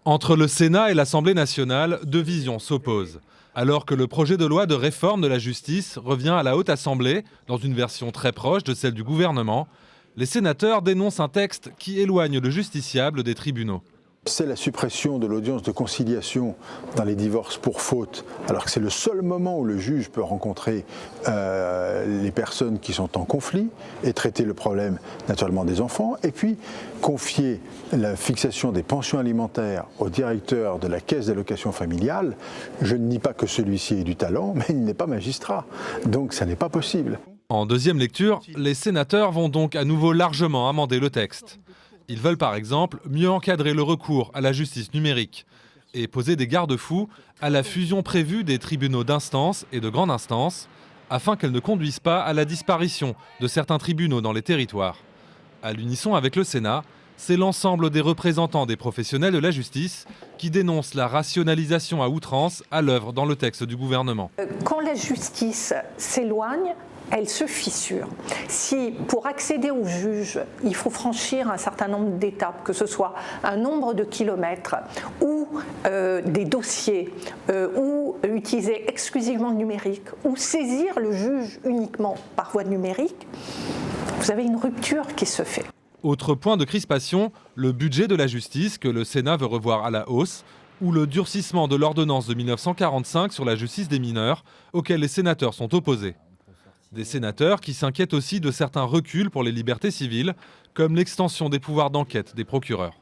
Entre le Sénat et l'Assemblée nationale, deux visions s'opposent. Alors que le projet de loi de réforme de la justice revient à la Haute Assemblée, dans une version très proche de celle du gouvernement, les sénateurs dénoncent un texte qui éloigne le justiciable des tribunaux. C'est la suppression de l'audience de conciliation dans les divorces pour faute, alors que c'est le seul moment où le juge peut rencontrer les personnes qui sont en conflit et traiter le problème naturellement des enfants, et puis confier la fixation des pensions alimentaires au directeur de la caisse d'allocation familiale. Je ne nie pas que celui-ci ait du talent, mais il n'est pas magistrat, donc ça n'est pas possible. En deuxième lecture, les sénateurs vont donc à nouveau largement amender le texte. Ils veulent par exemple mieux encadrer le recours à la justice numérique et poser des garde-fous à la fusion prévue des tribunaux d'instance et de grande instance afin qu'elle ne conduise pas à la disparition de certains tribunaux dans les territoires. À l'unisson avec le Sénat, c'est l'ensemble des représentants des professionnels de la justice qui dénoncent la rationalisation à outrance à l'œuvre dans le texte du gouvernement. Quand la justice s'éloigne, elle se fissure. Si pour accéder au juge, il faut franchir un certain nombre d'étapes, que ce soit un nombre de kilomètres ou des dossiers, ou utiliser exclusivement le numérique, ou saisir le juge uniquement par voie numérique, vous avez une rupture qui se fait. Autre point de crispation, le budget de la justice que le Sénat veut revoir à la hausse, ou le durcissement de l'ordonnance de 1945 sur la justice des mineurs, auquel les sénateurs sont opposés. Des sénateurs qui s'inquiètent aussi de certains reculs pour les libertés civiles, comme l'extension des pouvoirs d'enquête des procureurs.